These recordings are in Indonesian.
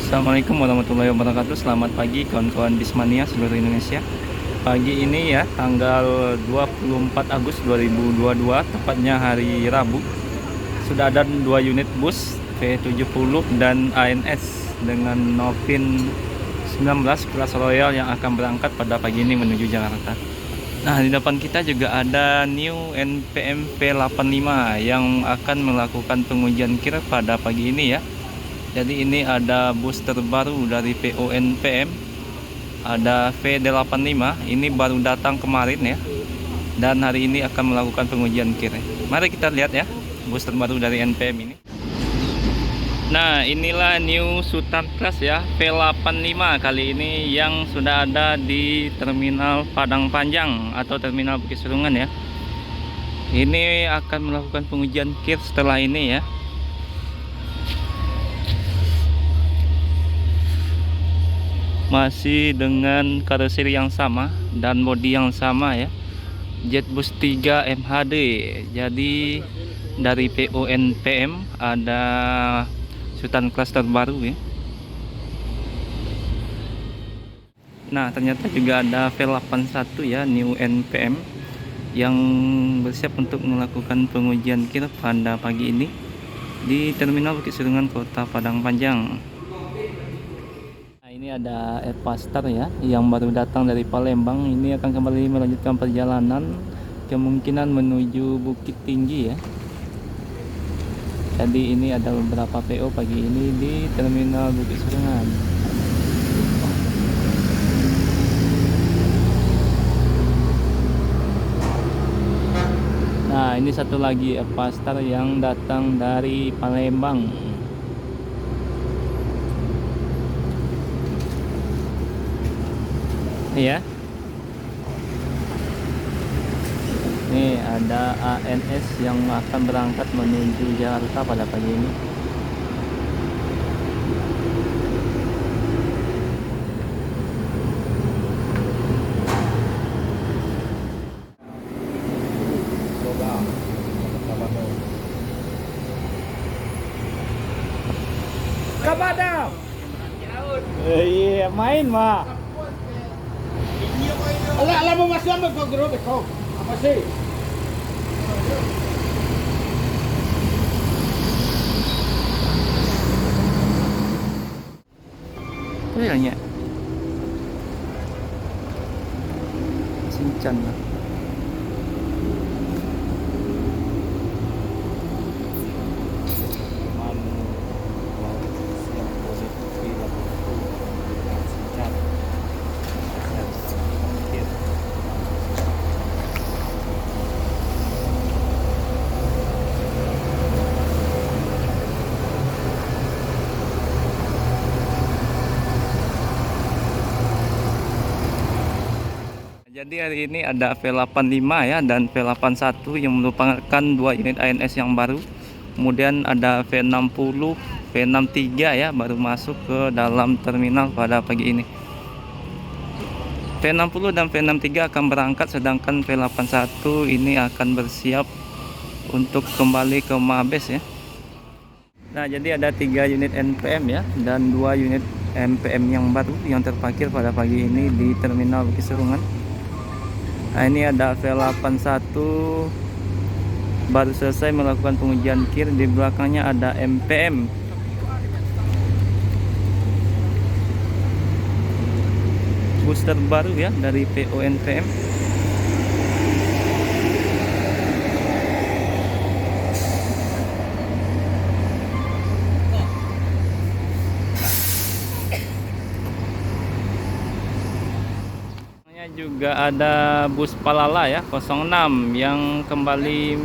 Assalamualaikum warahmatullahi wabarakatuh. Selamat pagi kawan-kawan Bismania seluruh Indonesia. Pagi ini ya tanggal 24 Agustus 2022, tepatnya hari Rabu. Sudah ada 2 unit bus V70 dan ANS dengan Novin 19 kelas Royal yang akan berangkat pada pagi ini menuju Jakarta. Nah, di depan kita juga ada New NPM V85 yang akan melakukan pengujian kir pada pagi ini ya. Jadi ini ada bus terbaru dari PONPM, ada V85, ini baru datang kemarin ya, dan hari ini akan melakukan pengujian kir. Mari kita lihat ya bus terbaru dari NPM ini. Nah, inilah New Sultan Class ya, V85 kali ini yang sudah ada di Terminal Padang Panjang atau Terminal Bukit Serungan ya. Ini akan melakukan pengujian kir setelah ini ya. Masih dengan karoseri yang sama dan bodi yang sama ya, Jetbus 3 MHD. Jadi dari PONPM ada Sultan Class terbaru ya. Nah, ternyata juga ada V81 ya, New NPM yang bersiap untuk melakukan pengujian kir pada pagi ini di Terminal Bukit Serungan Kota Padang Panjang. Ini ada Airpastar ya yang baru datang dari Palembang. Ini akan kembali melanjutkan perjalanan, kemungkinan menuju Bukit Tinggi ya. Jadi ini ada beberapa PO pagi ini di Terminal Bukit Serungan. Nah, ini satu lagi Airpastar yang datang dari Palembang. Ya, nih ada ANS yang akan berangkat menuju Jakarta pada pagi ini. Kapadam. Iya, main mah. Alam mo mas lang mag-group ikaw. Apa sih? Itu ya nya. Sinchan lah. Jadi hari ini ada V85 ya dan V81 yang merupakan 2 unit ANS yang baru. Kemudian ada V60, V63 ya baru masuk ke dalam terminal pada pagi ini. V60 dan V63 akan berangkat, sedangkan V81 ini akan bersiap untuk kembali ke Mabes ya. Nah, jadi ada 3 unit NPM ya dan 2 unit MPM yang baru yang terparkir pada pagi ini di Terminal Bukit Serungan. Nah, ini ada V81 baru selesai melakukan pengujian kir. Di belakangnya ada MPM. Bus terbaru ya dari PONPM. Juga ada bus Palala ya 06 yang kembali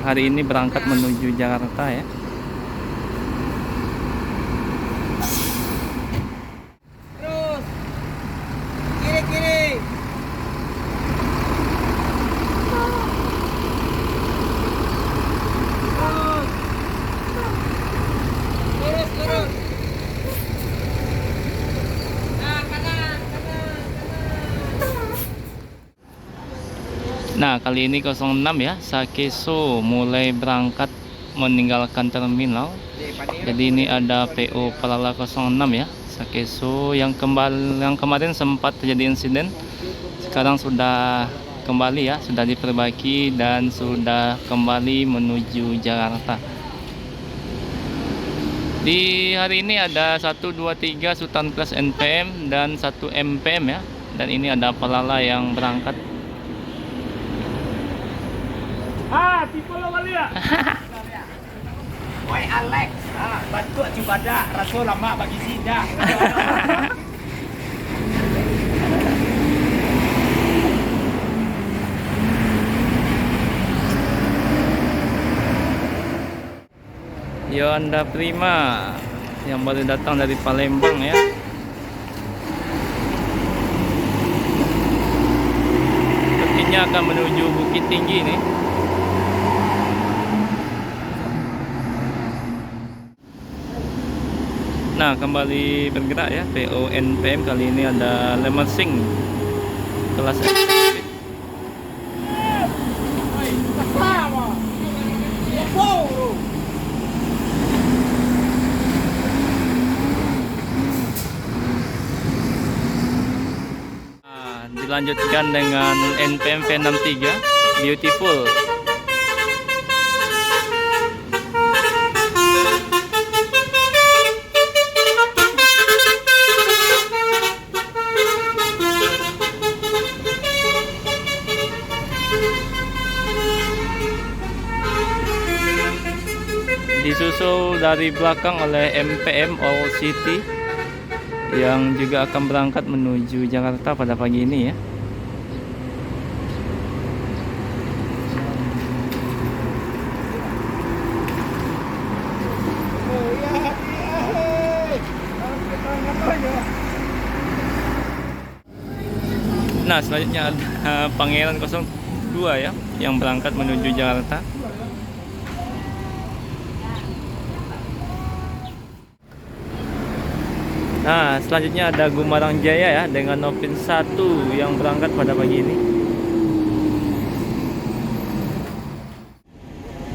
hari ini berangkat menuju Jakarta ya. Terus kiri. Terus. Nah, kali ini 06 ya, Sakeso mulai berangkat meninggalkan terminal Jadi ini ada PO Palala 06 ya, Sakeso yang kemarin sempat terjadi insiden. Sekarang sudah kembali ya, sudah diperbaiki dan sudah kembali menuju Jakarta. Di hari ini ada 1, 2, 3 Sultan Class NPM dan 1 MPM ya. Dan ini ada Palala yang berangkat. Tipe lo kali ya. Woi Alex, bantu cibadah, rasul lama bagi sidah. Yonda Prima yang baru datang dari Palembang ya. Sepertinya akan menuju Bukit Tinggi nih. Nah, kembali bergerak ya PO NPM. Kali ini ada Lemersing kelas eksekutif. Dilanjutkan dengan NPM V63 Beautiful. Disusul dari belakang oleh MPM All City yang juga akan berangkat menuju Jakarta pada pagi ini ya. Nah, selanjutnya ada Pangeran 02 ya yang berangkat menuju Jakarta. Nah, selanjutnya ada Gumarang Jaya ya dengan Novin 1 yang berangkat pada pagi ini.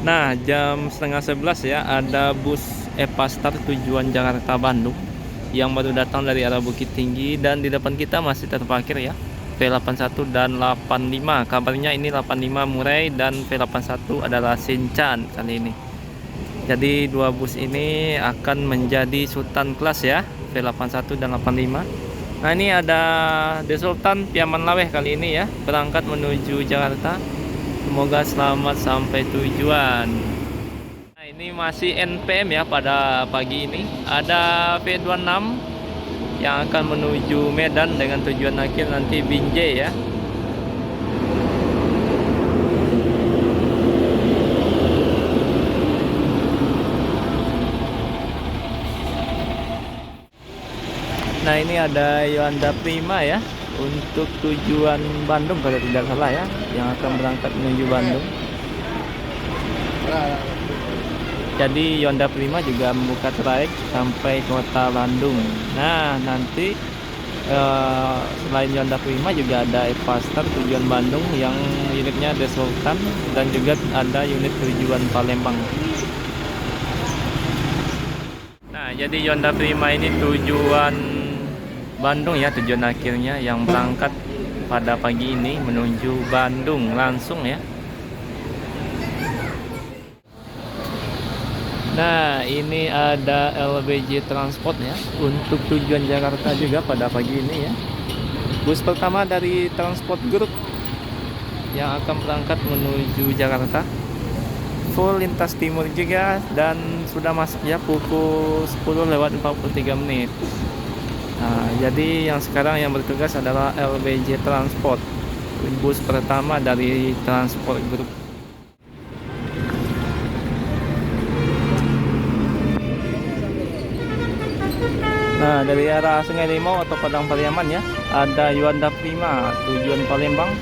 Nah, jam setengah 11 ya ada bus Epastar tujuan Jakarta Bandung yang baru datang dari arah Bukit Tinggi, dan di depan kita masih terparkir ya V81 dan 85. Kabarnya ini 85 Murai dan V81 adalah Sinchan kali ini. Jadi dua bus ini akan menjadi Sultan Class ya, V81 dan 85. Nah, ini ada The Sultan Piaman Laweh kali ini ya, berangkat menuju Jakarta. Semoga selamat sampai tujuan. Nah, ini masih NPM ya pada pagi ini. Ada V26 yang akan menuju Medan dengan tujuan akhir nanti Binjai ya. Nah, ini ada Yonda Prima ya untuk tujuan Bandung kalau tidak salah ya, yang akan berangkat menuju Bandung. Jadi Yonda Prima juga membuka trayek sampai kota Bandung. Nah, nanti selain Yonda Prima juga ada Epastar tujuan Bandung yang unitnya The Sultan, dan juga ada unit tujuan Palembang. Nah, jadi Yonda Prima ini tujuan Bandung ya, tujuan akhirnya yang berangkat pada pagi ini menuju Bandung langsung ya. Nah, ini ada LBJ Transport ya untuk tujuan Jakarta juga pada pagi ini ya. Bus pertama dari Transport Group yang akan berangkat menuju Jakarta. Full lintas timur juga dan sudah masuk ya pukul 10:43. Nah, jadi yang sekarang yang bertugas adalah LBJ Transport, bus pertama dari Transport Group. Nah, dari arah Sungai Limau atau Padang Pariaman ya, ada Yonda Prima tujuan Palembang